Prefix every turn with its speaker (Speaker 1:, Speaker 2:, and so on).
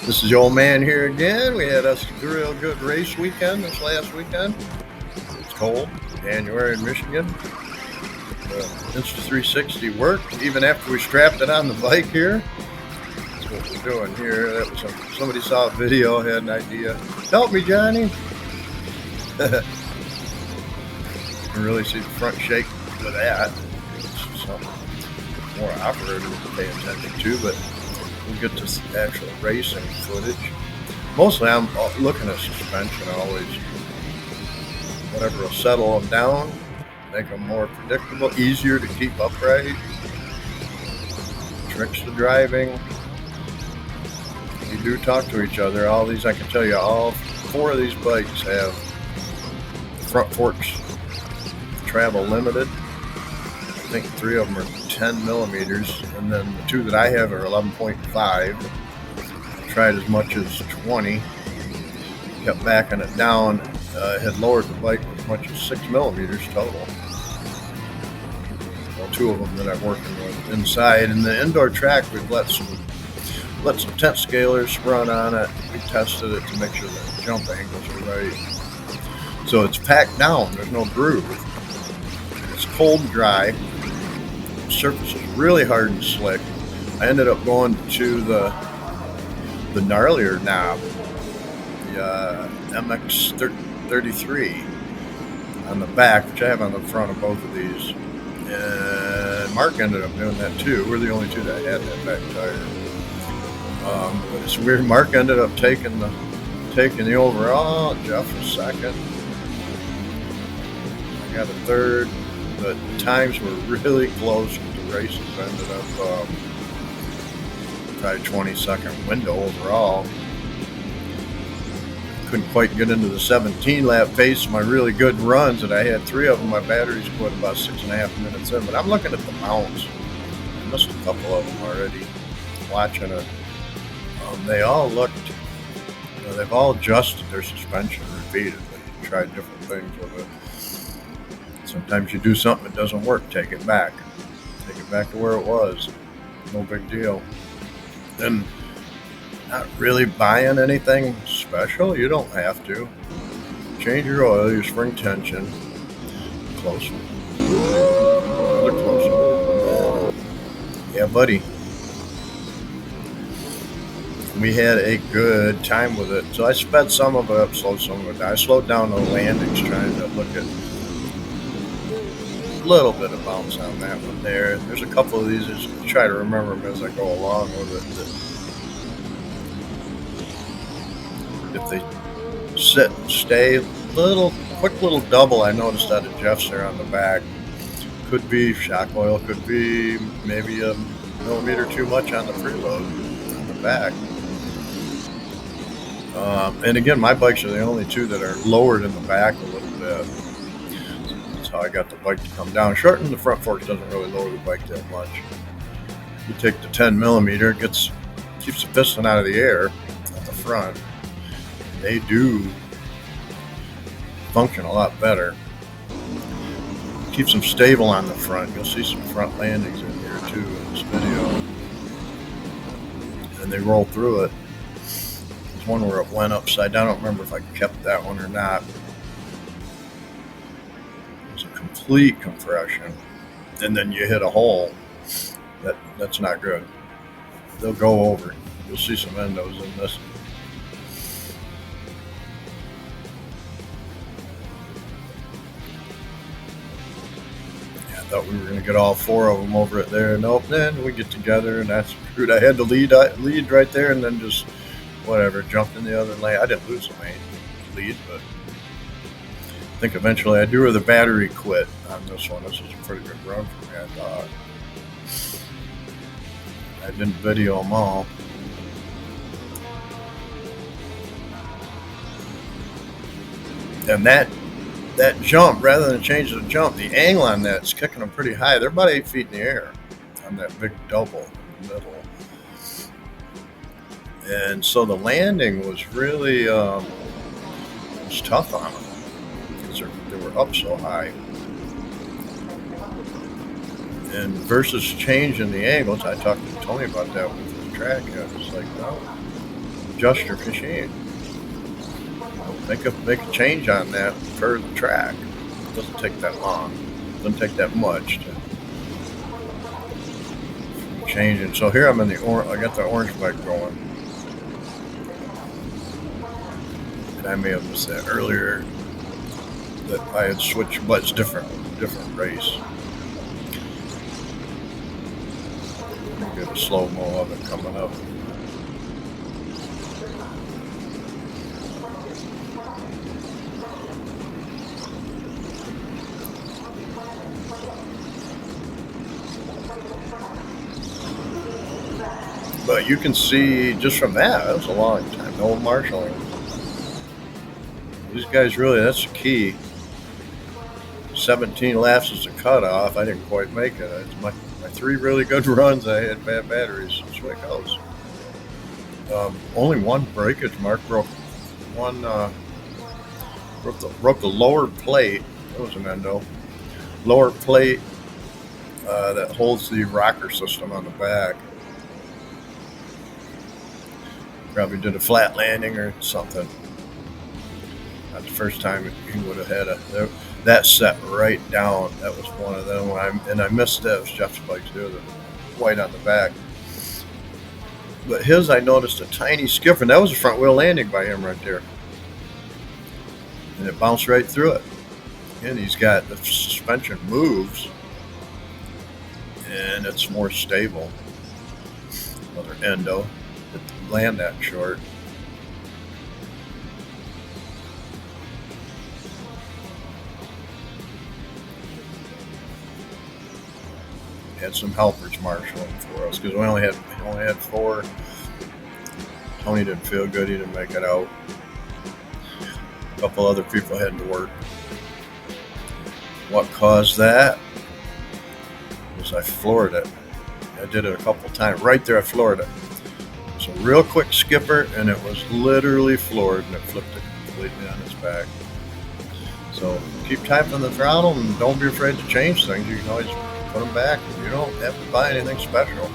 Speaker 1: This is the old man here again. We had us a real good race weekend this last weekend. It's cold, January in Michigan. The Insta360 worked even after we strapped it on the bike here. That's what we're doing here. That was somebody saw a video, had an idea. Help me, Johnny. You can really see the front shake with that. It's something more operator to pay attention to, but we'll get to actual racing footage. Mostly I'm looking at suspension always. Whatever will settle them down, make them more predictable, easier to keep upright. Tricks to driving. We do talk to each other. All these, I can tell you, all four of these bikes have front forks travel limited. I think three of them are 10 millimeters, and then the two that I have are 11.5. Tried as much as 20, kept backing it down. Had lowered the bike as much as 6 millimeters total. Well, two of them that I'm working with inside. In the indoor track, we've let some tent scalers run on it. We tested it to make sure the jump angles are right. So it's packed down. There's no groove. It's cold and dry. The surface is really hard and slick. I ended up going to the gnarlier knob, the MX 33 on the back, which I have on the front of both of these. And Mark ended up doing that too. We're the only two that had that back tire. But it's weird. Mark ended up taking the overall. Jeff was second. I got a third. The times were really close. The races ended up probably 20-second window overall. Couldn't quite get into the 17-lap pace of my really good runs that I had. Three of them, my batteries quit about 6.5 minutes in. But I'm looking at the mounts. I missed a couple of them already. Watching it, they all looked. They've all adjusted their suspension repeatedly. Tried different things with it. Sometimes you do something that doesn't work, take it back. Take it back to where it was. No big deal. And not really buying anything special. You don't have to. Change your oil, your spring tension. Close one. Another close one. Yeah, buddy. We had a good time with it. So I sped some of it up, slowed some of it down. I slowed down the landings, trying to look at a little bit of bounce on that one there. There's a couple of these, just try to remember them as I go along with it. If they sit and stay, quick little double I noticed out of Jeff's there on the back. Could be shock oil, could be maybe a millimeter too much on the preload on the back. And again, my bikes are the only two that are lowered in the back a little bit. That's how I got the bike to come down. Shortening the front forks doesn't really lower the bike that much. You take the 10 millimeter, keeps the piston out of the air at the front. They do function a lot better. Keeps them stable on the front. You'll see some front landings in here too in this video. And they roll through it. There's one where it went upside down. I don't remember if I kept that one or not. It was a complete compression. And then you hit a hole. That's not good. They'll go over. You'll see some endos in this. Thought we were going to get all four of them over it there. Nope. Then we get together, and that's screwed. I had to lead right there, and then just whatever, jumped in the other lane. I didn't lose the lead, but I think eventually I do, or the battery quit on this one. This was a pretty good run for me, I thought. I didn't video them all. And that jump, rather than change the jump, the angle on that's kicking them pretty high. They're about 8 feet in the air on that big double in the middle. And so the landing was really was tough on them because they were up so high. And versus changing the angles, I talked to Tony about that with the track. I was like, no, adjust your machine. Make a change on that for the track. It doesn't take that long. It doesn't take that much to change it. So here I'm in the I got the orange bike going, and I may have missed that earlier that I had switched, but it's different race. Get a slow-mo of it coming up. But you can see just from that was a long time. No marshalling. These guys really, that's the key. 17 laps is the cutoff. I didn't quite make it. It's my 3 really good runs. I had bad batteries. That's the way it goes. Only one breakage mark broke the lower plate. That was an endo. Lower plate that holds the rocker system on the back. Probably did a flat landing or something. Not the first time he would have had that set right down. That was one of them. I missed that. It was Jeff's bike too, the white on the back. But his, I noticed a tiny skipper, and that was a front wheel landing by him right there. And it bounced right through it. And he's got the suspension moves, and it's more stable. Another endo. Land that short. Had some helpers marshalling for us because we only had 4. Tony didn't feel good; he didn't make it out. A couple other people had to work. What caused that was I floored it. I did it a couple times. Right there, I floored it. So real quick skipper, and it was literally floored, and it flipped it completely on its back. So keep tapping the throttle, and don't be afraid to change things. You can always put them back. You don't have to buy anything special.